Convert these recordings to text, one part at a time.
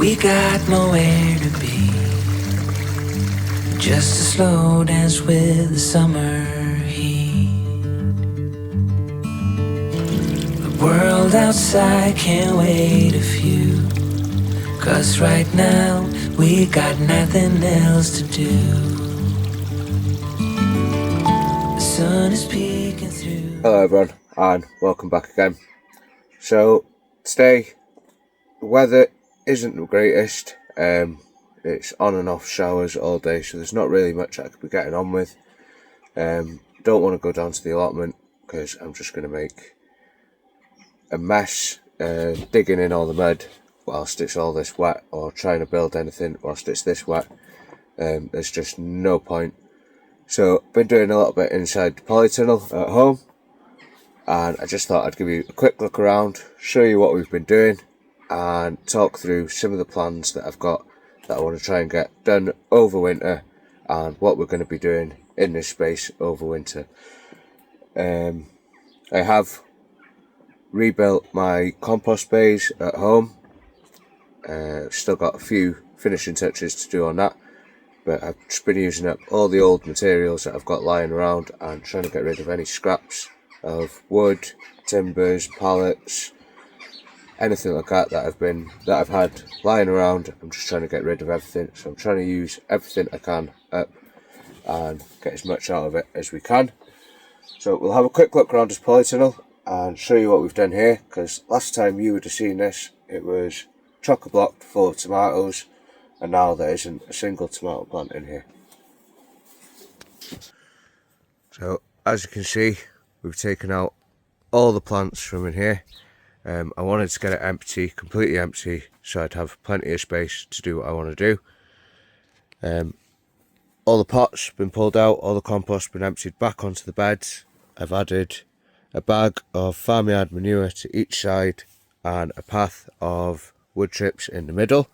We got nowhere to be, just a slow dance with the summer heat. The world outside can't wait a few, 'cause right now we got nothing else to do. The sun is peeking through. Hello everyone, and welcome back again. So today the weather isn't the greatest. It's on and off showers all day, so there's not really much I could be getting on with. Don't want to go down to the allotment because I'm just going to make a mess digging in all the mud whilst it's all this wet, or trying to build anything whilst it's this wet. There's just no point. So I've been doing a little bit inside the Polytunnel at home, and I just thought I'd give you a quick look around, show you what we've been doing, and talk through some of the plans that I've got that I want to try and get done over winter, and what we're going to be doing in this space over winter. I have rebuilt my compost bays at home. Still got a few finishing touches to do on that, but I've just been using up all the old materials that I've got lying around and trying to get rid of any scraps of wood, timbers, pallets, anything like that that I've had lying around. I'm just trying to get rid of everything, so I'm trying to use everything I can up and get as much out of it as we can. So we'll have a quick look around this Polytunnel and show you what we've done here, because last time you would have seen this, it was chock-a-block full of tomatoes, and now there isn't a single tomato plant in here. So as you can see, we've taken out all the plants from in here. I wanted to get it empty, completely empty, so I'd have plenty of space to do what I want to do. All the pots been pulled out, all the compost been emptied back onto the beds. I've added a bag of farmyard manure to each side and a path of wood chips in the middle,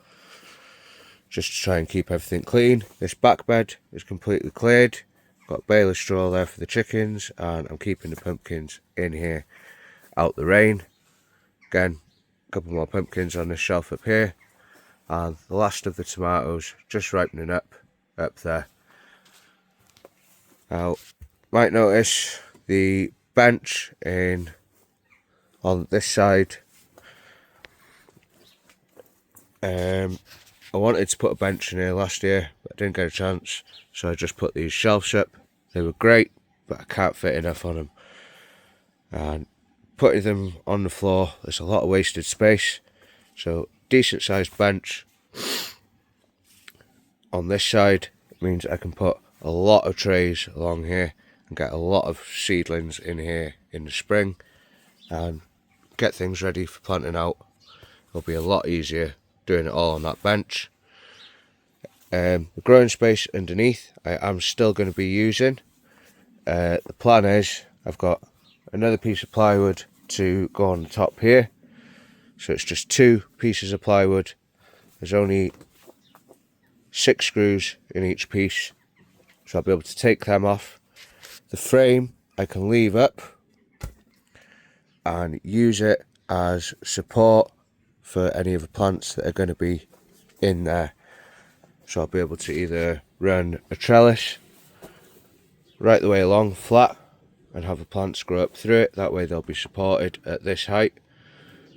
just to try and keep everything clean. This back bed is completely cleared. Got baler straw there for the chickens, and I'm keeping the pumpkins in here out the rain. Again, a couple more pumpkins on this shelf up here, and the last of the tomatoes just ripening up there. Now, might notice the bench on this side. I wanted to put a bench in here last year, but I didn't get a chance, so I just put these shelves up. They were great, but I can't fit enough on them. And putting them on the floor, there's a lot of wasted space. So decent sized bench on this side means I can put a lot of trays along here and get a lot of seedlings in here in the spring and get things ready for planting out. It'll be a lot easier doing it all on that bench. The growing space underneath I am still going to be using. The plan is I've got another piece of plywood to go on the top here, so it's just 2 pieces of plywood. There's only 6 screws in each piece, so I'll be able to take them off. The frame I can leave up and use it as support for any of the plants that are going to be in there. So I'll be able to either run a trellis right the way along flat and have the plants grow up through it, that way they'll be supported at this height,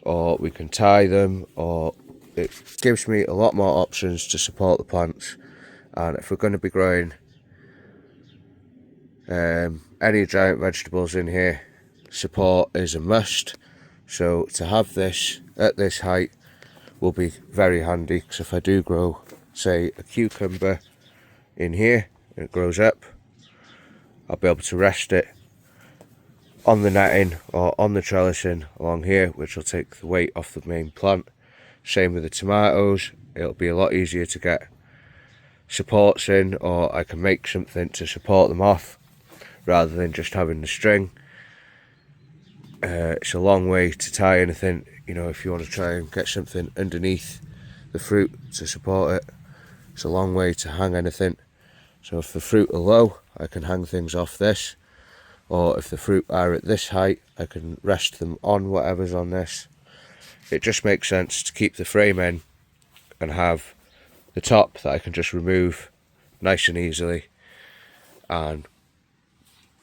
or we can tie them, or it gives me a lot more options to support the plants. And if we're going to be growing any giant vegetables in here, support is a must. So to have this at this height will be very handy, because if I do grow, say, a cucumber in here and it grows up, I'll be able to rest it on the netting or on the trellising along here, which will take the weight off the main plant. Same with the tomatoes, it'll be a lot easier to get supports in, or I can make something to support them off rather than just having the string. It's a long way to tie anything, you know, if you want to try and get something underneath the fruit to support it. It's a long way to hang anything. So if the fruit are low, I can hang things off this, or if the fruit are at this height, I can rest them on whatever's on this. It just makes sense to keep the frame in and have the top that I can just remove nice and easily and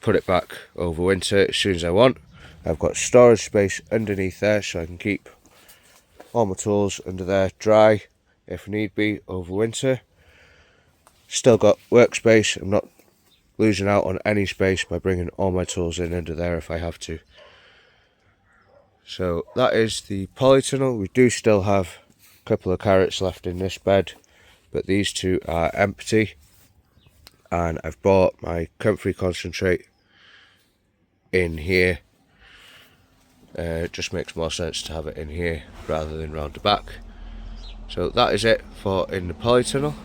put it back over winter as soon as I want. I've got storage space underneath there so I can keep all my tools under there dry if need be over winter. Still got workspace. I'm not losing out on any space by bringing all my tools in under there if I have to. So that is the polytunnel. We do still have a couple of carrots left in this bed, but these two are empty, and I've bought my comfrey concentrate in here. It just makes more sense to have it in here rather than round the back. So that is it for in the polytunnel.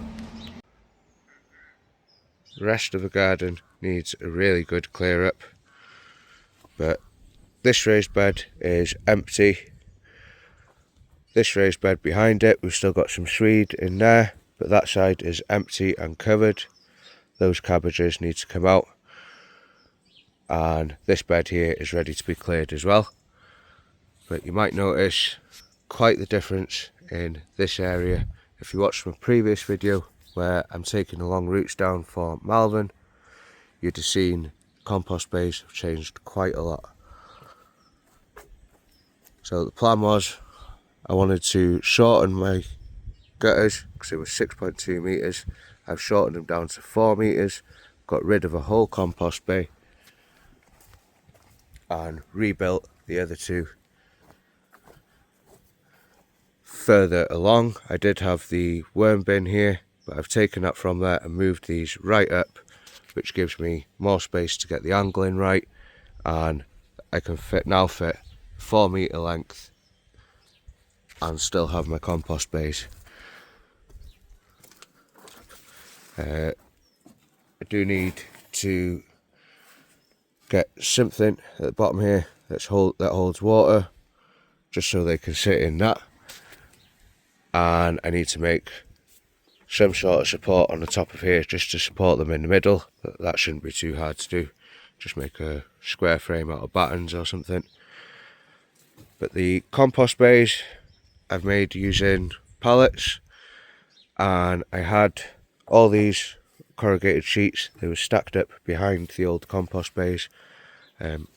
The rest of the garden needs a really good clear up, but this raised bed is empty. This raised bed behind it, we've still got some swede in there, but that side is empty and covered. Those cabbages need to come out, and this bed here is ready to be cleared as well. But you might notice quite the difference in this area. If you watched my previous video where I'm taking the long roots down for Malvern, you'd have seen compost bays have changed quite a lot. So the plan was I wanted to shorten my gutters because it was 6.2 metres. I've shortened them down to 4 metres, got rid of a whole compost bay and rebuilt the other two further along. I did have the worm bin here, but I've taken that from there and moved these right up, which gives me more space to get the angling right, and I can now fit 4 metre length and still have my compost bays. I do need to get something at the bottom here that holds water, just so they can sit in that, and I need to make some sort of support on the top of here just to support them in the middle, but that shouldn't be too hard to do. Just make a square frame out of battens or something. But the compost bays I've made using pallets, and I had all these corrugated sheets. They were stacked up behind the old compost bays.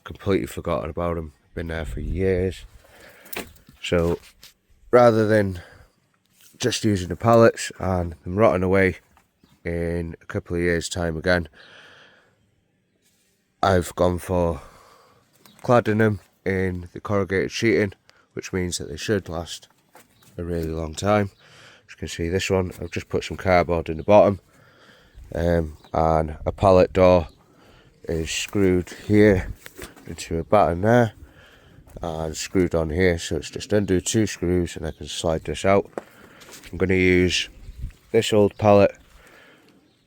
Completely forgotten about them, been there for years. So rather than just using the pallets and them rotting away in a couple of years time again, I've gone for cladding them in the corrugated sheeting, which means that they should last a really long time. As you can see, this one I've just put some cardboard in the bottom, and a pallet door is screwed here into a batten there and screwed on here, so it's just undo 2 screws and I can slide this out. I'm going to use this old pallet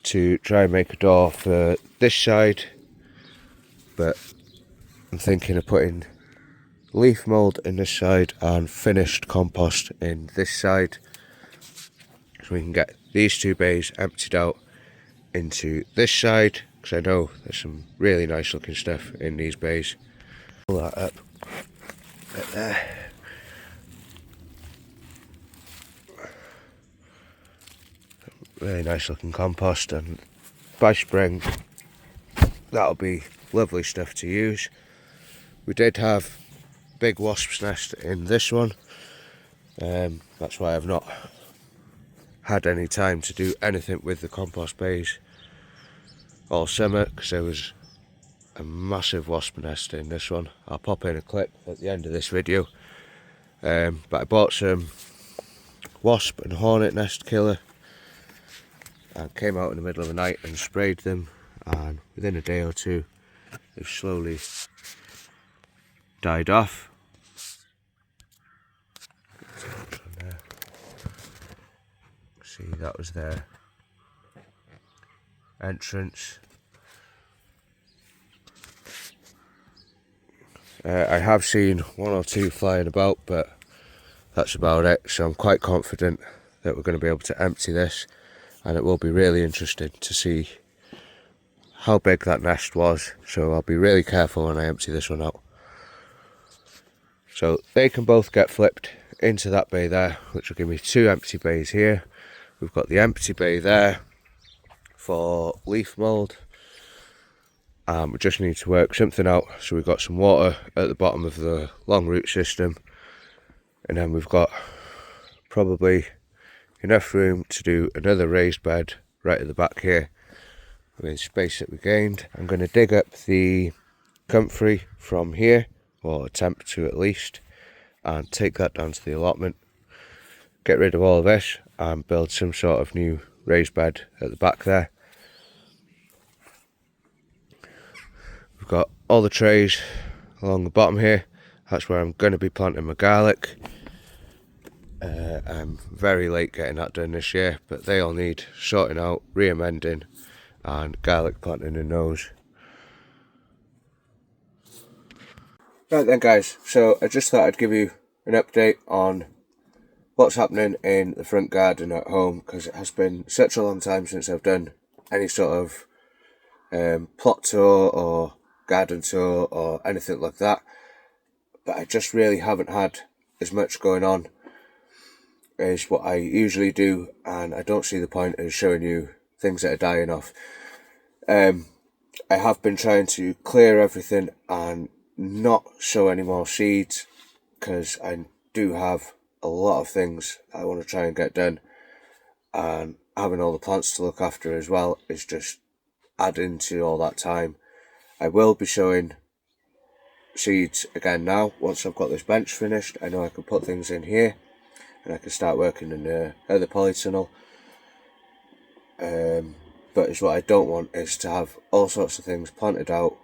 to try and make a door for this side, but I'm thinking of putting leaf mould in this side and finished compost in this side, so we can get these 2 bays emptied out into this side, because I know there's some really nice looking stuff in these bays. Pull that up right there. Really nice looking compost, and by spring that'll be lovely stuff to use. We did have big wasp's nest in this one, that's why I've not had any time to do anything with the compost bays all summer, because there was a massive wasp nest in this one. I'll pop in a clip at the end of this video, but I bought some wasp and hornet nest killer and came out in the middle of the night and sprayed them, and within a day or two they've slowly died off. See, that was their entrance. I have seen 1 or 2 flying about, but that's about it. So I'm quite confident that we're going to be able to empty this, and it will be really interesting to see how big that nest was. So I'll be really careful when I empty this one out. So they can both get flipped into that bay there, which will give me 2 empty bays here. We've got the empty bay there for leaf mould. We just need to work something out. So we've got some water at the bottom of the long root system, and then we've got probably enough room to do another raised bed right at the back here with space that we gained. I'm going to dig up the comfrey from here, or attempt to at least, and take that down to the allotment, get rid of all of this and build some sort of new raised bed at the back there. We've got all the trays along the bottom here. That's where I'm going to be planting my garlic. I'm very late getting that done this year, but they all need sorting out, re-amending, and garlic planting in those. Right then guys, so I just thought I'd give you an update on what's happening in the front garden at home, because it has been such a long time since I've done any sort of plot tour or garden tour or anything like that, but I just really haven't had as much going on as what I usually do, and I don't see the point in showing you things that are dying off. I have been trying to clear everything and not show any more seeds, because I do have a lot of things I want to try and get done, and having all the plants to look after as well is just adding to all that time. I will be showing seeds again now once I've got this bench finished. I know I can put things in here and I can start working in the other polytunnel, but it's what I don't want is to have all sorts of things planted out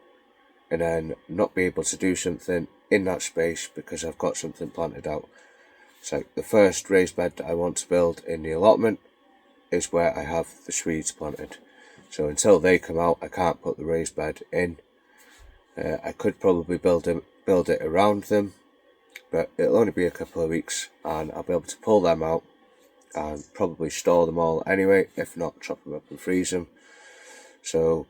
and then not be able to do something in that space because I've got something planted out. It's like the first raised bed that I want to build in the allotment is where I have the Swedes planted. So until they come out, I can't put the raised bed in. I could probably build it around them, but it'll only be a couple of weeks and I'll be able to pull them out and probably store them all anyway, if not chop them up and freeze them. So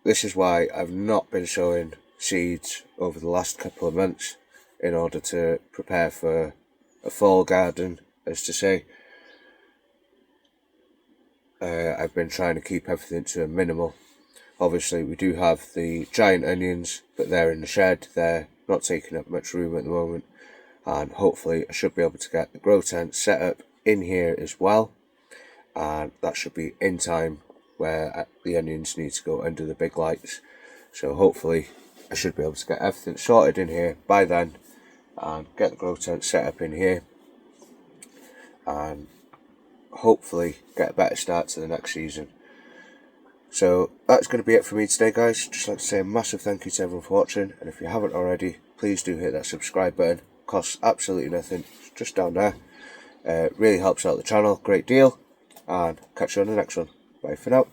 this is why I've not been showing seeds over the last couple of months, in order to prepare for a fall garden, as to say. I've been trying to keep everything to a minimal. Obviously we do have the giant onions, but they're in the shed, they're not taking up much room at the moment, and hopefully I should be able to get the grow tent set up in here as well, and that should be in time where the onions need to go under the big lights. So hopefully I should be able to get everything sorted in here by then and get the grow tent set up in here, and hopefully get a better start to the next season. So that's going to be it for me today guys. Just like to say a massive thank you to everyone for watching, and if you haven't already, please do hit that subscribe button. It costs absolutely nothing, it's just down there. It really helps out the channel, great deal, and catch you on the next one. Bye for now.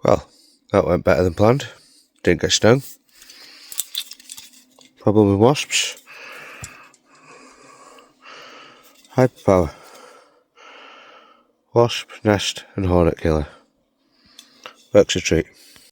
Well, that went better than planned. Didn't get stung. Problem with wasps. Hyperpower. Wasp, nest and hornet killer. Works a treat.